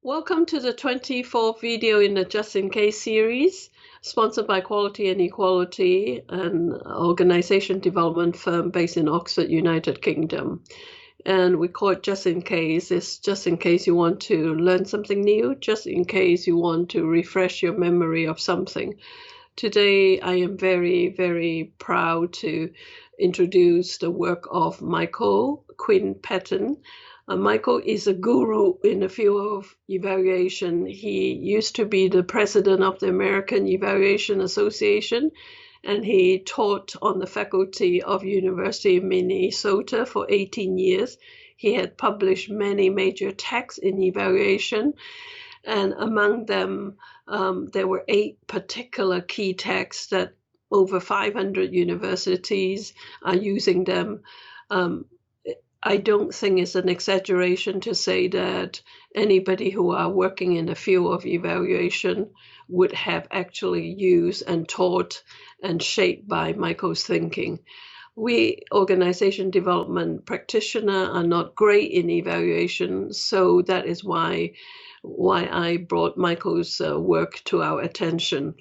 Welcome to the 24th video in the Just In Case series, sponsored by Quality and Equality, an organization development firm based in Oxford, United Kingdom. And we call it Just In Case. It's just in case you want to learn something new, just in case you want to refresh your memory of something. Today, I am very, very proud to introduce the work of Michael Quinn Patton. Michael is a guru in the field of evaluation. He used to be the president of the American Evaluation Association, and he taught on the faculty of University of Minnesota for 18 years. He had published many major texts in evaluation, and among them, there were 8 particular key texts that over 500 universities are using them. I don't think it's an exaggeration to say that anybody who are working in the field of evaluation would have actually used and taught and shaped by Michael's thinking. We organization development practitioners are not great in evaluation, so that is why I brought Michael's work to our attention.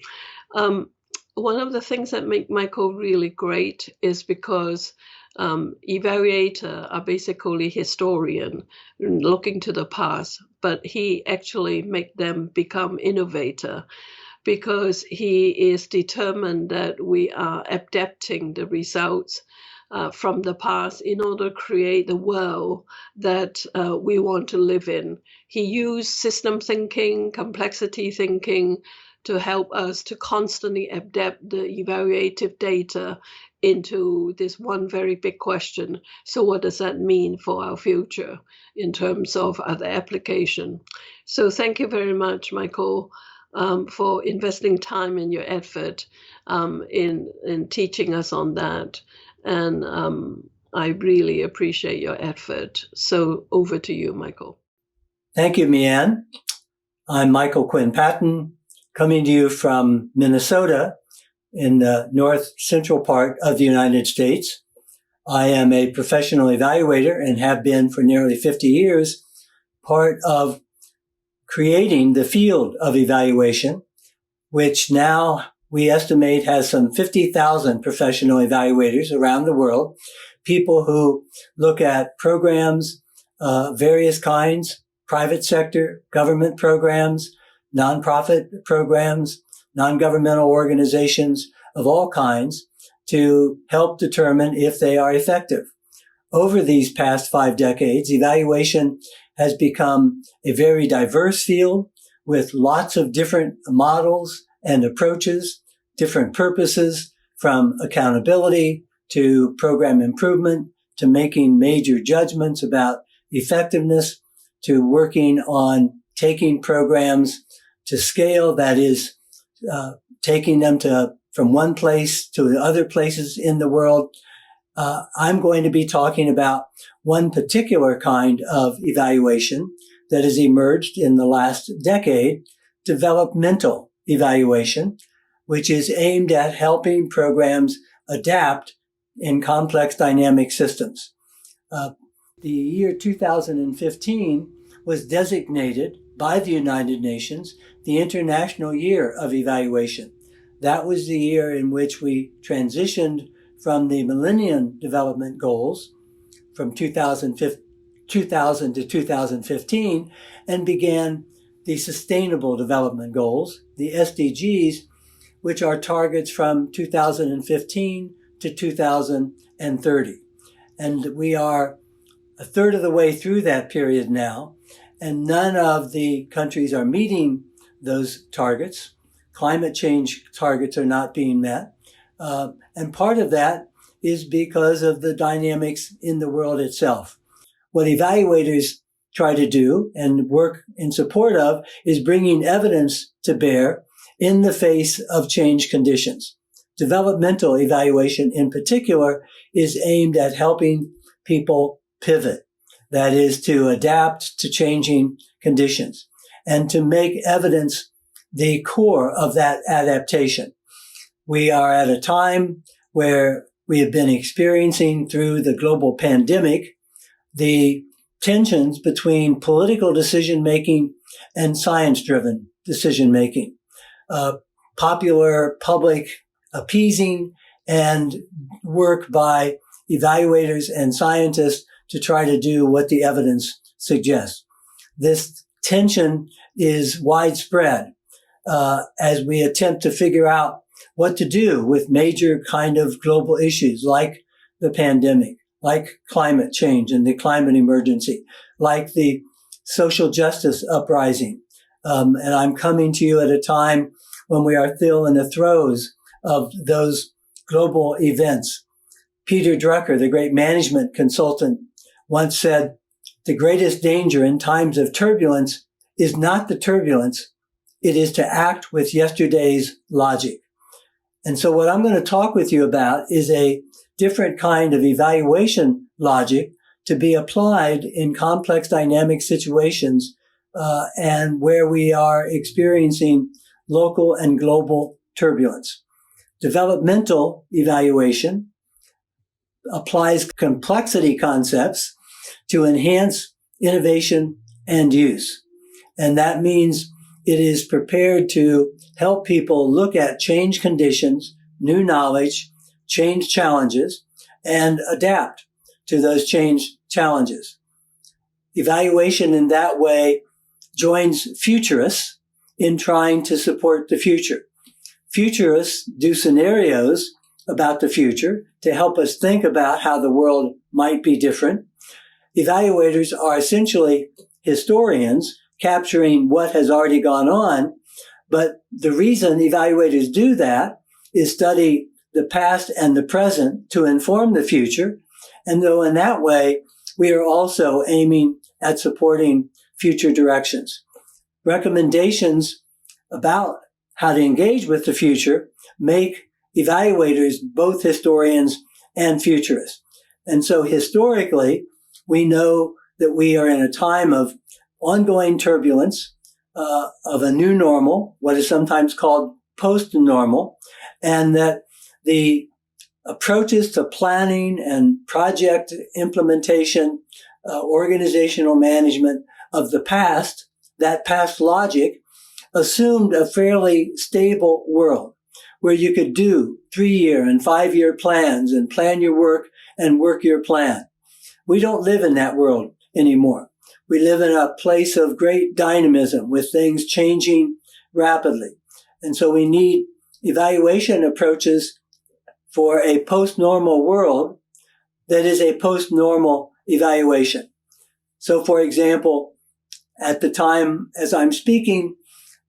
One of the things that make Michael really great is because evaluators are basically historian looking to the past, but he actually make them become innovator because he is determined that we are adapting the results from the past in order to create the world that we want to live in. He used system thinking, complexity thinking to help us to constantly adapt the evaluative data into this one very big question. So what does that mean for our future in terms of other application? So thank you very much, Michael, for investing time and your effort in teaching us on that. And I really appreciate your effort. So over to you, Michael. Thank you, Mianne. I'm Michael Quinn Patton, coming to you from Minnesota in the north central part of the United States. I am a professional evaluator and have been for nearly 50 years part of creating the field of evaluation, which now we estimate has some 50,000 professional evaluators around the world, people who look at programs, various kinds, private sector, government programs, nonprofit programs, non-governmental organizations of all kinds to help determine if they are effective. Over these past 5 decades, evaluation has become a very diverse field with lots of different models and approaches, different purposes, from accountability to program improvement to making major judgments about effectiveness to working on taking programs to scale, that is, taking them from one place to other places in the world. I'm going to be talking about one particular kind of evaluation that has emerged in the last decade, developmental evaluation, which is aimed at helping programs adapt in complex dynamic systems. The year 2015 was designated by the United Nations the International Year of Evaluation. That was the year in which we transitioned from the Millennium Development Goals from 2000 to 2015 and began the Sustainable Development Goals, the SDGs, which are targets from 2015 to 2030. And we are a third of the way through that period now, and none of the countries are meeting those targets. Climate change targets are not being met. And part of that is because of the dynamics in the world itself. What evaluators try to do and work in support of is bringing evidence to bear in the face of change conditions. Developmental evaluation in particular is aimed at helping people pivot. That is, to adapt to changing conditions and to make evidence the core of that adaptation. We are at a time where we have been experiencing through the global pandemic the tensions between political decision-making and science-driven decision-making. Popular public appeasing and work by evaluators and scientists to try to do what the evidence suggests. This tension is widespread as we attempt to figure out what to do with major kind of global issues like the pandemic, like climate change and the climate emergency, like the social justice uprising. And I'm coming to you at a time when we are still in the throes of those global events. Peter Drucker, the great management consultant, once said, "The greatest danger in times of turbulence is not the turbulence, it is to act with yesterday's logic." And so what I'm going to talk with you about is a different kind of evaluation logic to be applied in complex dynamic situations and where we are experiencing local and global turbulence. Developmental evaluation applies complexity concepts to enhance innovation and use. And that means it is prepared to help people look at change conditions, new knowledge, change challenges, and adapt to those change challenges. Evaluation in that way joins futurists in trying to support the future. Futurists do scenarios about the future to help us think about how the world might be different. Evaluators are essentially historians capturing what has already gone on, but the reason evaluators do that is study the past and the present to inform the future. And though in that way, we are also aiming at supporting future directions. Recommendations about how to engage with the future make evaluators both historians and futurists. And so historically, we know that we are in a time of ongoing turbulence, of a new normal, what is sometimes called post-normal, and that the approaches to planning and project implementation, organizational management of the past, that past logic, assumed a fairly stable world where you could do 3-year and 5-year plans and plan your work and work your plan. We don't live in that world anymore. We live in a place of great dynamism with things changing rapidly. And so we need evaluation approaches for a post-normal world that is a post-normal evaluation. So, for example, at the time as I'm speaking,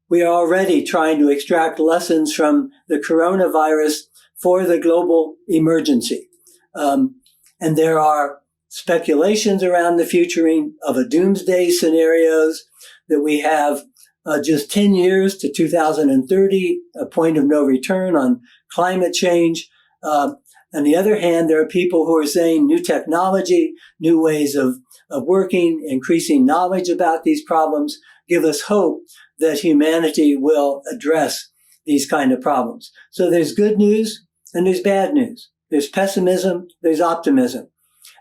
we are already trying to extract lessons from the coronavirus for the global emergency. And there are speculations around the futuring of a doomsday scenarios that we have just 10 years to 2030, a point of no return on climate change. On the other hand, there are people who are saying new technology, new ways of working, increasing knowledge about these problems give us hope that humanity will address these kind of problems. So there's good news and there's bad news. There's pessimism, there's optimism.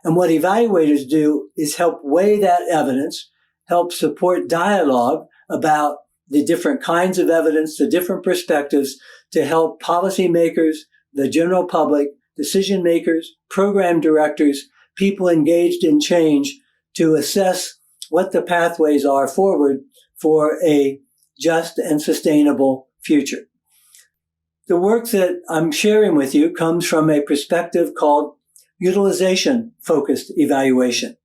And what evaluators do is help weigh that evidence, help support dialogue about the different kinds of evidence, the different perspectives to help policymakers, the general public, decision makers, program directors, people engaged in change to assess what the pathways are forward for a just and sustainable future. The work that I'm sharing with you comes from a perspective called Utilization-Focused Evaluation,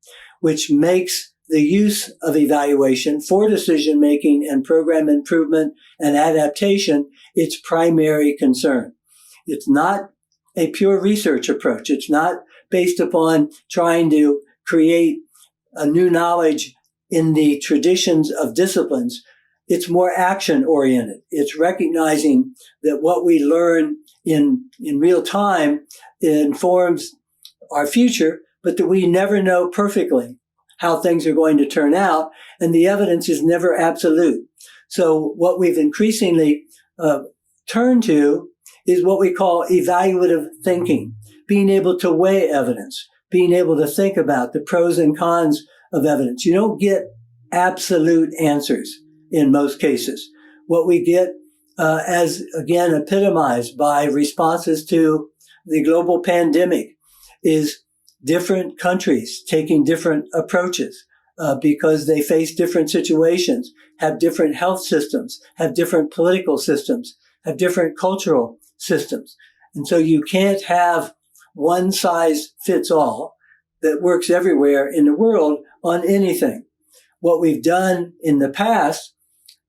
which makes the use of evaluation for decision-making and program improvement and adaptation its primary concern. It's not a pure research approach. It's not based upon trying to create a new knowledge in the traditions of disciplines. It's more action-oriented. It's recognizing that what we learn in real time informs our future, but that we never know perfectly how things are going to turn out, and the evidence is never absolute. So what we've increasingly turned to is what we call evaluative thinking, being able to weigh evidence, being able to think about the pros and cons of evidence. You don't get absolute answers. in most cases. What we get, as again epitomized by responses to the global pandemic, is different countries taking different approaches because they face different situations, have different health systems, have different political systems, have different cultural systems. And so you can't have one size fits all that works everywhere in the world on anything. What we've done in the past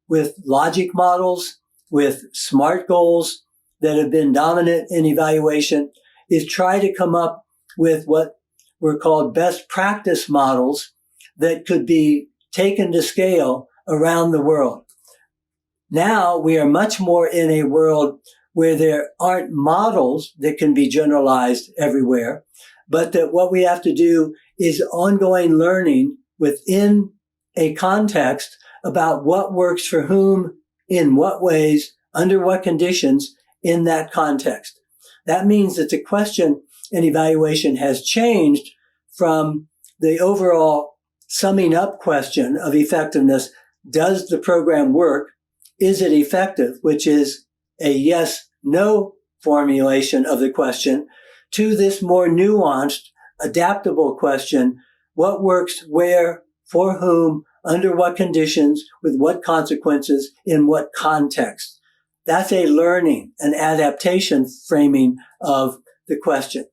with logic models, with SMART goals that have been dominant in evaluation, is try to come up with what were called best practice models that could be taken to scale around the world. Now we are much more in a world where there aren't models that can be generalized everywhere, but that what we have to do is ongoing learning within a context about what works for whom, in what ways, under what conditions in that context. That means that the question in evaluation has changed from the overall summing up question of effectiveness. Does the program work? Is it effective? Which is a yes-no formulation of the question, to this more nuanced, adaptable question: what works where, for whom, under what conditions, with what consequences, in what context? That's a learning, an adaptation framing of the question.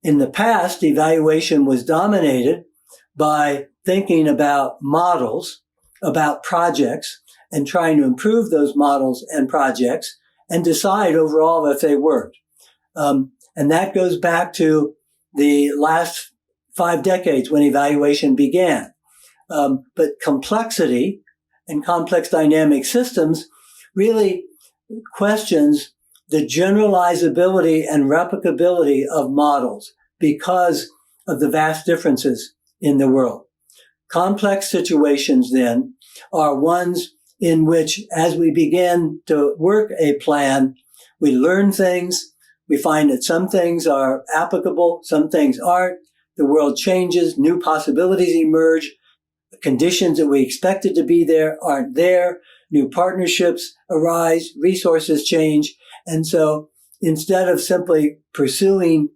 In the past, evaluation was dominated by thinking about models, about projects, and trying to improve those models and projects and decide overall if they worked. And that goes back to the last 5 decades when evaluation began. But complexity and complex dynamic systems really questions the generalizability and replicability of models because of the vast differences in the world. Complex situations then are ones in which, as we begin to work a plan, we learn things, we find that some things are applicable, some things aren't, the world changes, new possibilities emerge, conditions that we expected to be there aren't there, new partnerships arise, resources change. And so instead of simply pursuing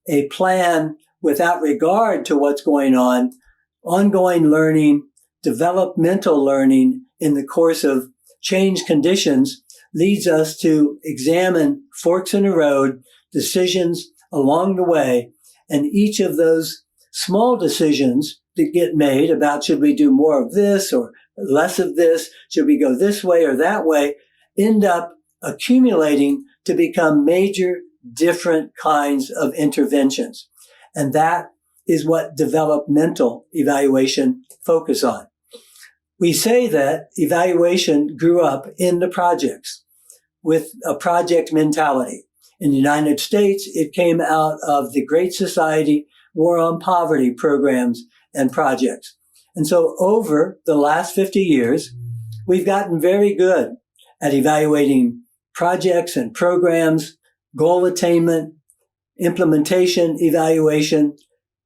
a plan without regard to what's going on, ongoing learning, developmental learning in the course of change conditions leads us to examine forks in the road, decisions along the way, and each of those small decisions that get made about should we do more of this or less of this, should we go this way or that way, end up accumulating to become major different kinds of interventions. And that is what developmental evaluation focus on. We say that evaluation grew up in the projects with a project mentality. In the United States, it came out of the Great Society War on Poverty programs and projects. And so over the last 50 years, we've gotten very good at evaluating projects and programs, goal attainment, implementation, evaluation,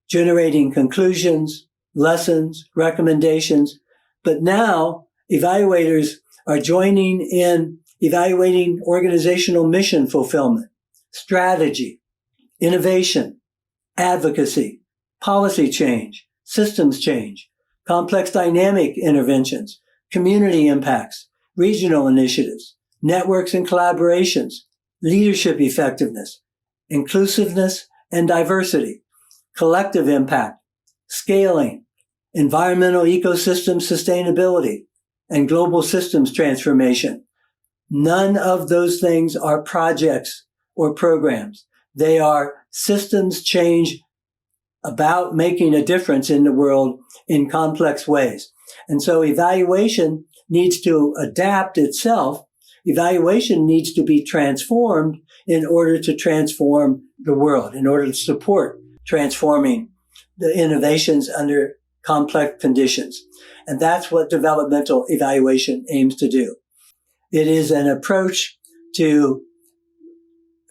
generating conclusions, lessons, recommendations. But now evaluators are joining in evaluating organizational mission fulfillment, strategy, innovation, advocacy, policy change, systems change, complex dynamic interventions, community impacts, regional initiatives, networks and collaborations, leadership effectiveness, inclusiveness and diversity, collective impact, scaling, environmental ecosystem sustainability, and global systems transformation. None of those things are projects or programs. They are systems change about making a difference in the world in complex ways. And so evaluation needs to adapt itself. Evaluation needs to be transformed in order to transform the world, in order to support transforming the innovations under complex conditions. And that's what developmental evaluation aims to do. It is an approach to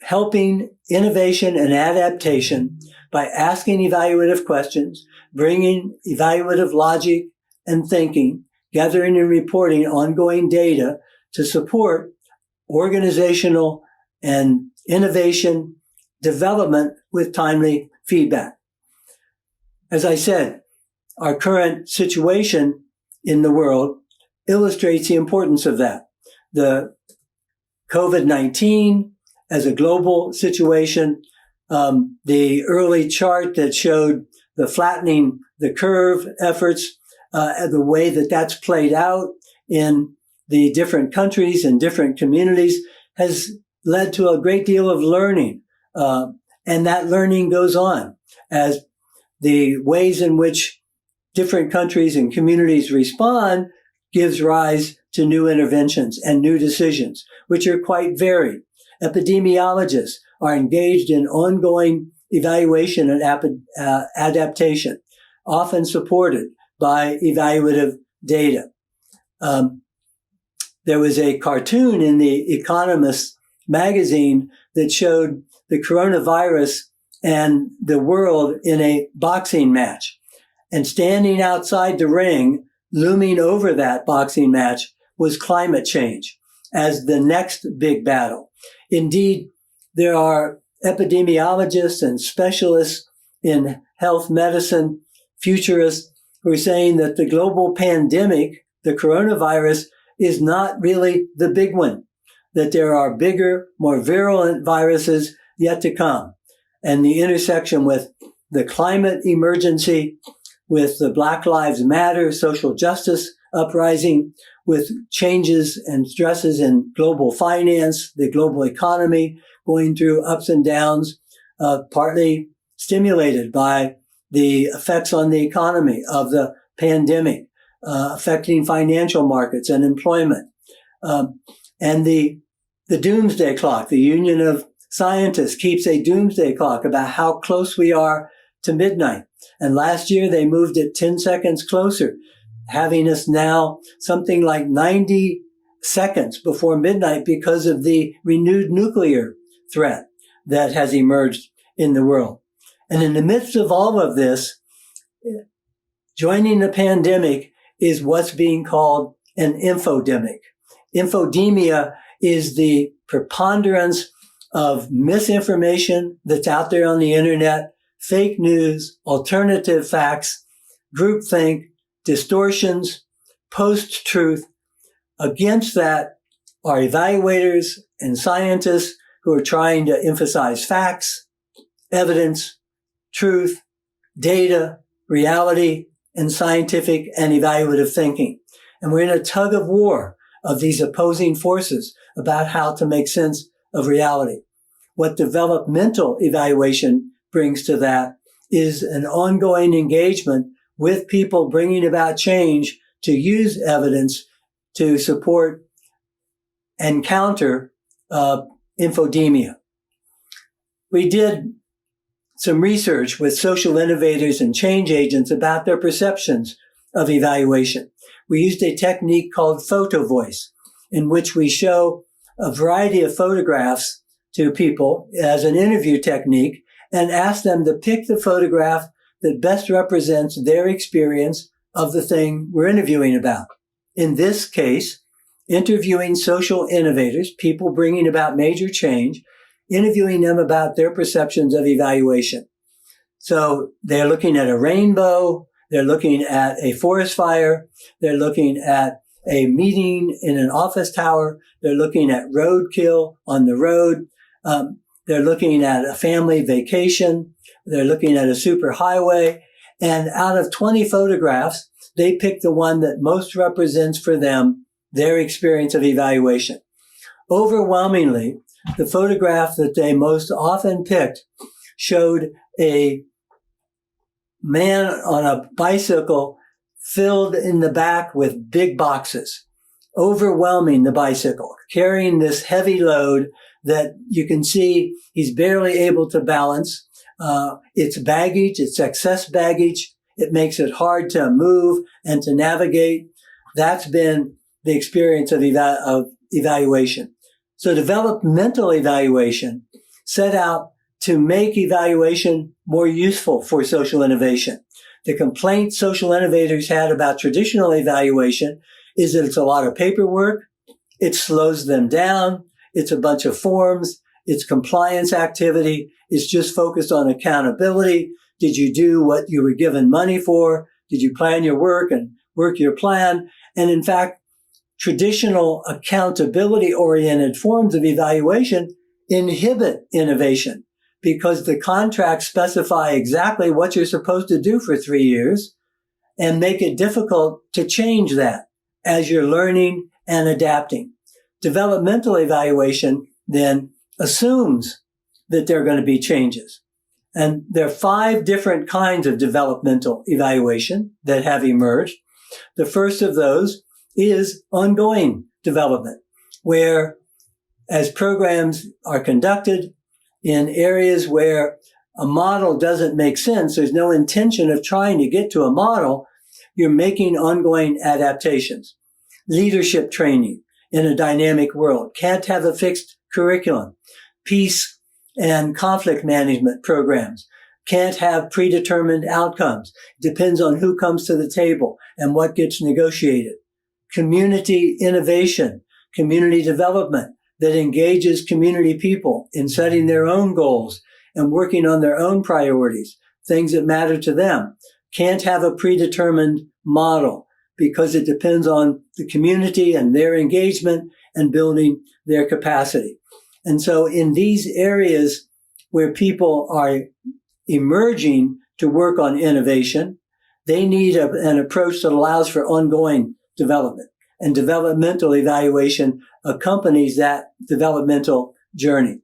helping innovation and adaptation by asking evaluative questions, bringing evaluative logic and thinking, gathering and reporting ongoing data to support organizational and innovation development with timely feedback. As I said, our current situation in the world illustrates the importance of that. The COVID-19 as a global situation, the early chart that showed the flattening the curve efforts, the way that that's played out in the different countries and different communities has led to a great deal of learning. And that learning goes on as the ways in which different countries and communities respond gives rise to new interventions and new decisions, which are quite varied. Epidemiologists are engaged in ongoing evaluation and adaptation, often supported by evaluative data. There was a cartoon in The Economist magazine that showed the coronavirus and the world in a boxing match. And standing outside the ring, looming over that boxing match, was climate change as the next big battle. Indeed, there are epidemiologists and specialists in health medicine, futurists, who are saying that the global pandemic, the coronavirus, is not really the big one, that there are bigger, more virulent viruses yet to come. And the intersection with the climate emergency, with the Black Lives Matter social justice uprising, with changes and stresses in global finance, the global economy going through ups and downs, partly stimulated by the effects on the economy of the pandemic, affecting financial markets and employment. And the doomsday clock, the Union of Scientists keeps a doomsday clock about how close we are to midnight. And last year they moved it 10 seconds closer, having us now something like 90 seconds before midnight because of the renewed nuclear threat that has emerged in the world. And in the midst of all of this, joining the pandemic is what's being called an infodemic. Infodemia is the preponderance of misinformation that's out there on the internet, fake news, alternative facts, groupthink, distortions, post-truth. Against that are evaluators and scientists who are trying to emphasize facts, evidence, truth, data, reality, and scientific and evaluative thinking. And we're in a tug of war of these opposing forces about how to make sense of reality. What developmental evaluation brings to that is an ongoing engagement with people bringing about change to use evidence to support and counter infodemia. We did some research with social innovators and change agents about their perceptions of evaluation. We used a technique called photo voice, in which we show a variety of photographs to people as an interview technique and ask them to pick the photograph that best represents their experience of the thing we're interviewing about. In this case, interviewing social innovators, people bringing about major change, interviewing them about their perceptions of evaluation. So they're looking at a rainbow, they're looking at a forest fire, they're looking at a meeting in an office tower, they're looking at roadkill on the road, they're looking at a family vacation, they're looking at a superhighway, and out of 20 photographs, they pick the one that most represents for them their experience of evaluation. Overwhelmingly, the photograph that they most often picked showed a man on a bicycle filled in the back with big boxes, overwhelming the bicycle, carrying this heavy load that you can see he's barely able to balance. It's baggage, it's excess baggage. It makes it hard to move and to navigate. That's been the experience of evaluation. So developmental evaluation set out to make evaluation more useful for social innovation. The complaint social innovators had about traditional evaluation is that it's a lot of paperwork, it slows them down, it's a bunch of forms, it's compliance activity, it's just focused on accountability. Did you do what you were given money for? Did you plan your work and work your plan? And in fact, traditional accountability-oriented forms of evaluation inhibit innovation because the contracts specify exactly what you're supposed to do for 3 years and make it difficult to change that as you're learning and adapting. Developmental evaluation then assumes that there are going to be changes. And there are 5 different kinds of developmental evaluation that have emerged. The first of those is ongoing development, where as programs are conducted in areas where a model doesn't make sense, there's no intention of trying to get to a model, you're making ongoing adaptations. Leadership training in a dynamic world can't have a fixed curriculum. Peace and conflict management programs can't have predetermined outcomes. Depends on who comes to the table and what gets negotiated. Community innovation, community development that engages community people in setting their own goals and working on their own priorities, things that matter to them, can't have a predetermined model because it depends on the community and their engagement and building their capacity. And so in these areas where people are emerging to work on innovation, they need an approach that allows for ongoing development. And developmental evaluation accompanies that developmental journey.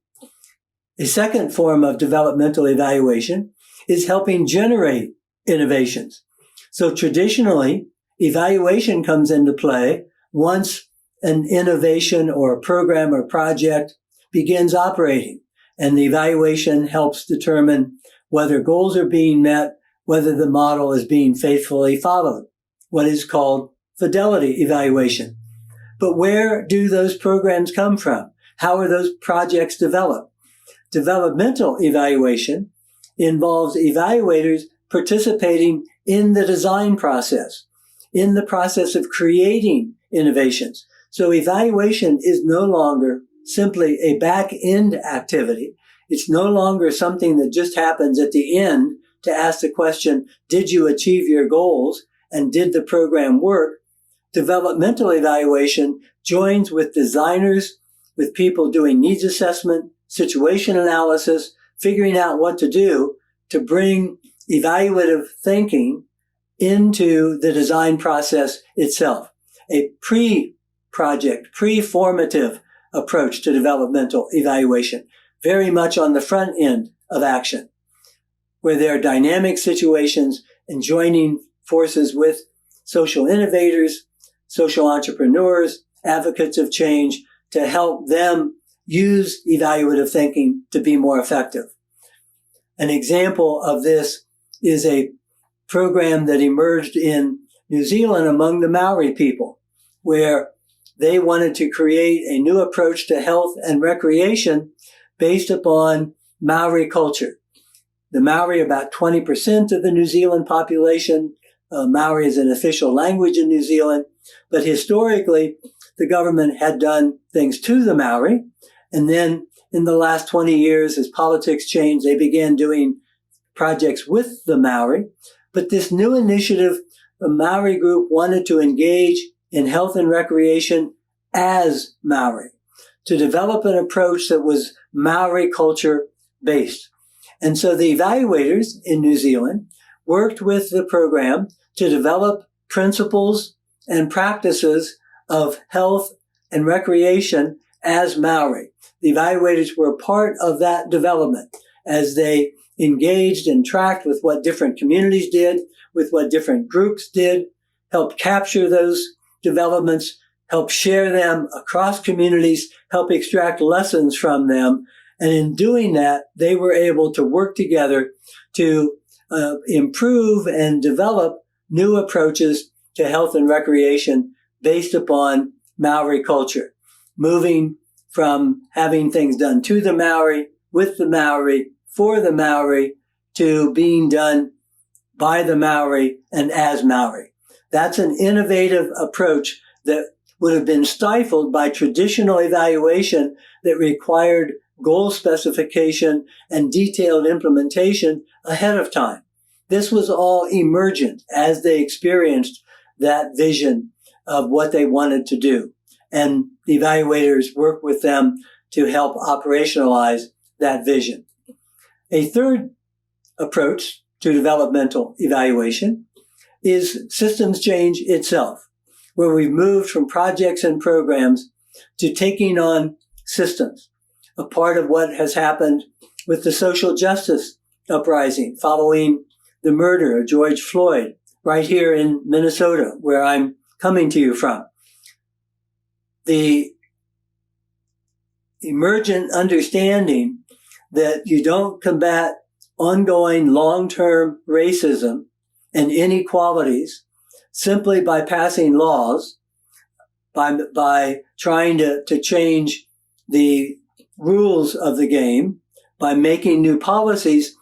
A second form of developmental evaluation is helping generate innovations. So traditionally, evaluation comes into play once an innovation or a program or project begins operating. And the evaluation helps determine whether goals are being met, whether the model is being faithfully followed, what is called fidelity evaluation. But where do those programs come from? How are those projects developed? Developmental evaluation involves evaluators participating in the design process, in the process of creating innovations. So evaluation is no longer simply a back-end activity. It's no longer something that just happens at the end to ask the question, did you achieve your goals and did the program work? Developmental evaluation joins with designers, with people doing needs assessment, situation analysis, figuring out what to do to bring evaluative thinking into the design process itself. A pre-project, pre-formative approach to developmental evaluation, very much on the front end of action, where there are dynamic situations and joining forces with social innovators, social entrepreneurs, advocates of change to help them use evaluative thinking to be more effective. An example of this is a program that emerged in New Zealand among the Maori people, where they wanted to create a new approach to health and recreation based upon Maori culture. The Maori are about 20% of the New Zealand population. Maori is an official language in New Zealand. But historically, the government had done things to the Maori. And then in the last 20 years, as politics changed, they began doing projects with the Maori. But this new initiative, the Maori group wanted to engage in health and recreation as Maori, to develop an approach that was Maori culture based. And so the evaluators in New Zealand worked with the program to develop principles and practices of health and recreation as Maori. The evaluators were a part of that development as they engaged and tracked with what different communities did, with what different groups did, helped capture those developments, help share them across communities, help extract lessons from them. And in doing that, they were able to work together to improve and develop new approaches to health and recreation based upon Maori culture, moving from having things done to the Maori, with the Maori, for the Maori, to being done by the Maori and as Maori. That's an innovative approach that would have been stifled by traditional evaluation that required goal specification and detailed implementation ahead of time. This was all emergent as they experienced that vision of what they wanted to do. And the evaluators worked with them to help operationalize that vision. A third approach to developmental evaluation is systems change itself, where we've moved from projects and programs to taking on systems. A part of what has happened with the social justice uprising following the murder of George Floyd right here in Minnesota, where I'm coming to you from. The emergent understanding that you don't combat ongoing long-term racism and inequalities simply by passing laws, by trying to change the rules of the game, by making new policies.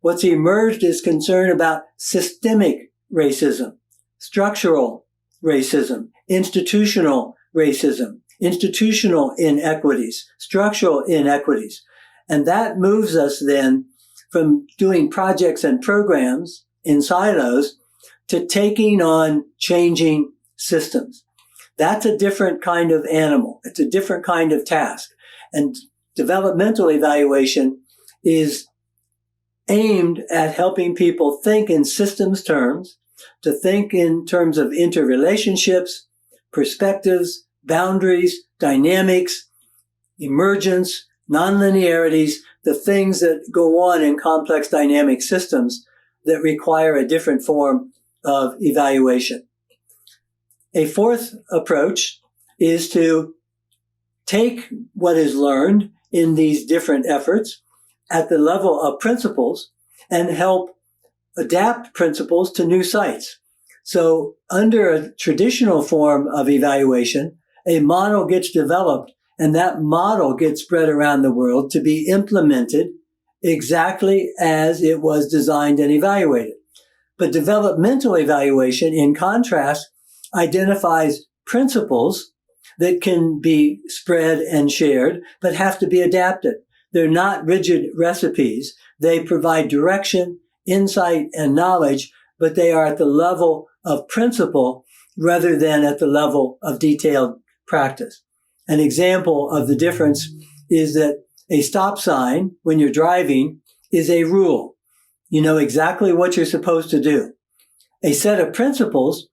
What's emerged is concern about systemic racism, structural racism, institutional racism, institutional inequities, structural inequities. And that moves us then from doing projects and programs in silos to taking on changing systems. That's a different kind of animal. It's a different kind of task. And developmental evaluation is aimed at helping people think in systems terms, to think in terms of interrelationships, perspectives, boundaries, dynamics, emergence, nonlinearities, the things that go on in complex dynamic systems that require a different form of evaluation. A fourth approach is to take what is learned in these different efforts at the level of principles and help adapt principles to new sites. So under a traditional form of evaluation, a model gets developed and that model gets spread around the world to be implemented exactly as it was designed and evaluated. But developmental evaluation, in contrast, identifies principles that can be spread and shared, but have to be adapted. They're not rigid recipes. They provide direction, insight, and knowledge, but they are at the level of principle rather than at the level of detailed practice. An example of the difference is that a stop sign, when you're driving, is a rule. You know exactly what you're supposed to do. A set of principles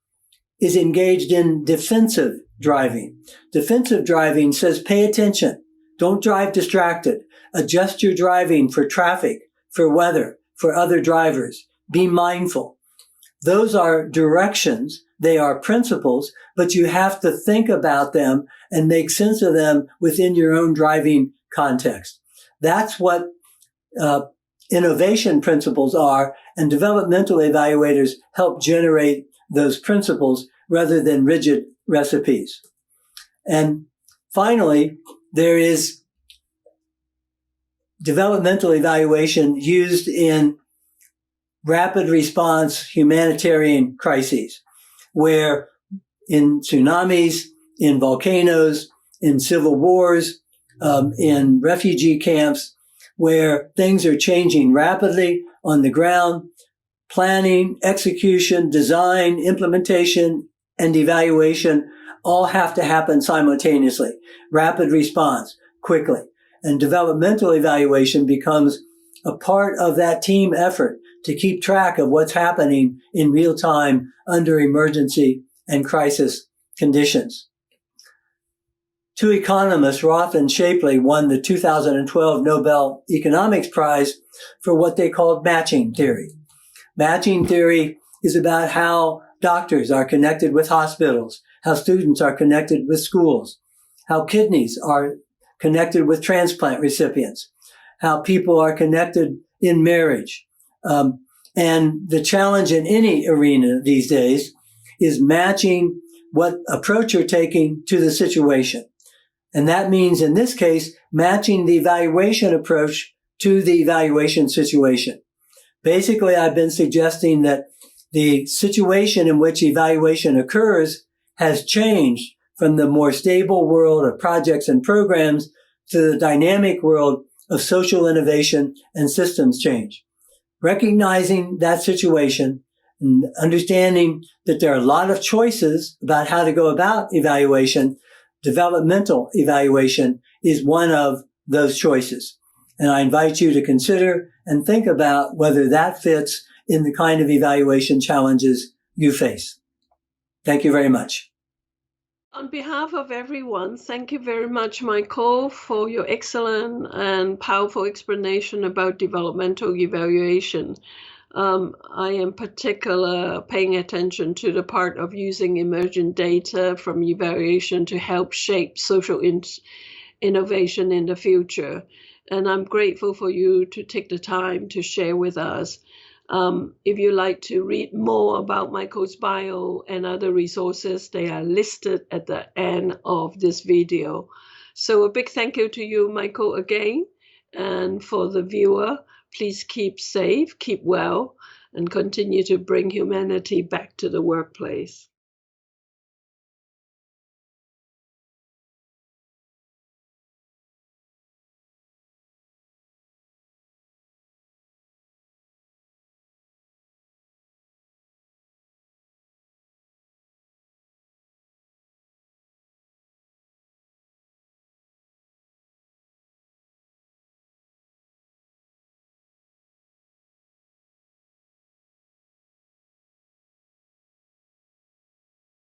is engaged in defensive driving. Defensive driving says pay attention. Don't drive distracted. Adjust your driving for traffic, for weather, for other drivers. Be mindful. Those are directions. They are principles, but you have to think about them and make sense of them within your own driving context. That's what innovation principles are, and developmental evaluators help generate those principles rather than rigid recipes. And finally, there is developmental evaluation used in rapid response humanitarian crises, where in tsunamis, in volcanoes, in civil wars, in refugee camps, where things are changing rapidly on the ground, planning, execution, design, implementation, and evaluation all have to happen simultaneously. Rapid response, quickly. And developmental evaluation becomes a part of that team effort to keep track of what's happening in real time under emergency and crisis conditions. Two economists, Roth and Shapley, won the 2012 Nobel Economics Prize for what they called matching theory. Matching theory is about how doctors are connected with hospitals, how students are connected with schools, how kidneys are connected with transplant recipients, how people are connected in marriage. And the challenge in any arena these days is matching what approach you're taking to the situation. And that means, in this case, matching the evaluation approach to the evaluation situation. Basically, I've been suggesting that the situation in which evaluation occurs has changed from the more stable world of projects and programs to the dynamic world of social innovation and systems change. Recognizing that situation and understanding that there are a lot of choices about how to go about evaluation, developmental evaluation is one of those choices. And I invite you to consider and think about whether that fits in the kind of evaluation challenges you face. Thank you very much. On behalf of everyone, thank you very much, Michael, for your excellent and powerful explanation about developmental evaluation. I am particularly paying attention to the part of using emergent data from evaluation to help shape social innovation in the future. And I'm grateful for you to take the time to share with us. If you'd like to read more about Michael's bio and other resources, they are listed at the end of this video. So a big thank you to you, Michael, again. And for the viewer, please keep safe, keep well, and continue to bring humanity back to the workplace.